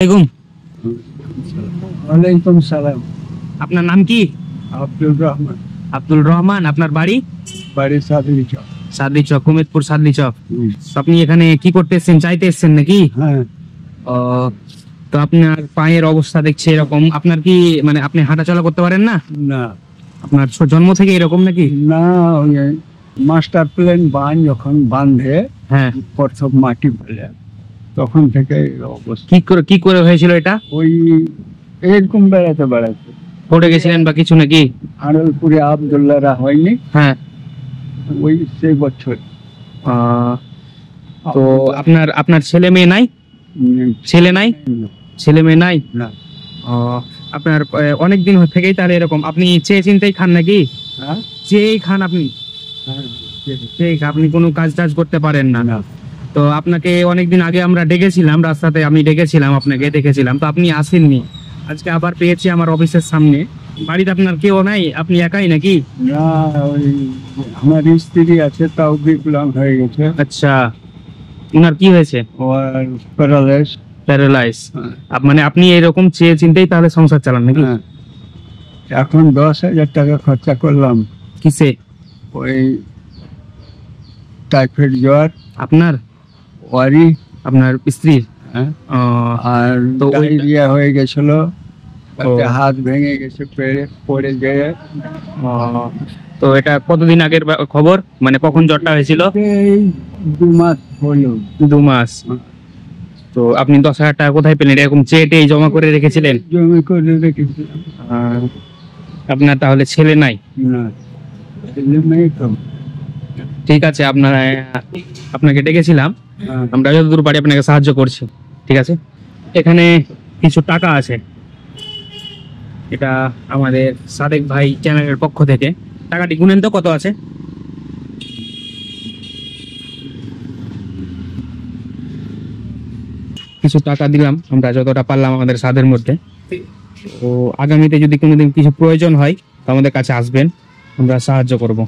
আলাইকুম। ওয়ালাইকুম সালাম। আপনার নাম কি? আব্দুল রহমান। আব্দুল রহমান। আপনার বাড়ি? বাড়ি সাদরি চক। সাদলি চক, কুমেদপুর সাদলি চক। তো আপনি এখানে কি করতে এসেছেন? চাইতে এসেছেন নাকি? হ্যাঁ। ও, তো আপনার পায়ের অবস্থা দেখছি এরকম। আপনার কি মানে আপনি হাঁটাচলা করতে পারেন না? না আপনার জন্ম থেকে এরকম নাকি? না, ওই মাস্টার প্ল্যান বান যখন বাঁধে হ্যাঁ। প্রথম মাটি ফেলে তখন থেকে এই অবস্থা। কি করে হয়েছিল এটা? ওই এরকম বেড়াতে বেড়াতে পড়ে গেছিলেন বা কিছু নাকি? আড়লপুরে আবদুল্লাহরা হয়নি, হ্যাঁ। ওই সেই বছর। তো আপনার আপনার ছেলে মেয়ে নাই? ছেলে নাই? ছেলে মেয়ে নাই? না। আপনার অনেক দিন থেকেই তাহলে এরকম আপনি চেয়ে চিন্তাই খান নাকি? হ্যাঁ? চেয়েই খান আপনি? হ্যাঁ। আপনি কোনো কাজ টাজ করতে পারেন না? না। তো আপনাকে অনেকদিন আগে আমরা ডেকেছিলাম, রাস্তাতে আমি ডেকেছিলাম, আপনাকে দেখেছিলাম, তো আপনি আসেননি। আজকে আবার পেয়েছি আমার অফিসের সামনে। বাড়িতে আপনার কেউ নাই? আপনি একাই নাকি? না, ওই আমার স্ত্রী আছে, তাও বিকলাঙ্গ হয়ে গেছে। আচ্ছা, আপনার কি হয়েছে? ওর প্যারালাইজ। প্যারালাইজ। মানে আপনি এরকম চেয়ে চিন্তেই তাহলে সংসার চালান নাকি? হ্যাঁ। এখন 10,000 টাকা খরচা করলাম কিসে? ওই টাইফয়েড জ্বর আপনার? ওয়ারি। আপনার স্ত্রীর? হ্যাঁ। আর আর তো ডায়রিয়া হয়ে গেছিল, তাতে ও। হাত ভেঙে গেছে, পড়ে গিয়ে। তো এটা কতদিন আগের খবর? মানে কখন জ্বরটা হয়েছিল? এই 2 মাস হলো। 2 মাস। তো আপনি 10,000 টাকা কোথায় পেলেন? এরকম চেটে জমা করে রেখেছিলেন? জমি করে রেখেছিলাম। আপনার তাহলে ছেলে নাই? না, ছেলে মেয়ে তো। ঠিক আছে, আপনাকে ডেকেছিলাম, হ্যাঁ। আমরা যতদূর পারি আপনাকে সাহায্য করছি। ঠিক আছে, এখানে কিছু টাকা আছে, এটা আমাদের সাদেক ভাই চ্যানেলের পক্ষ থেকে। টাকাটি গুনেন তো কত আছে? কিছু টাকা দিলাম আমরা যতটা পারলাম আমাদের সাধ্যের মধ্যে। তো আগামীতে যদি কোনোদিন কিছু প্রয়োজন হয় তো আমাদের কাছে আসবেন, আমরা সাহায্য করব।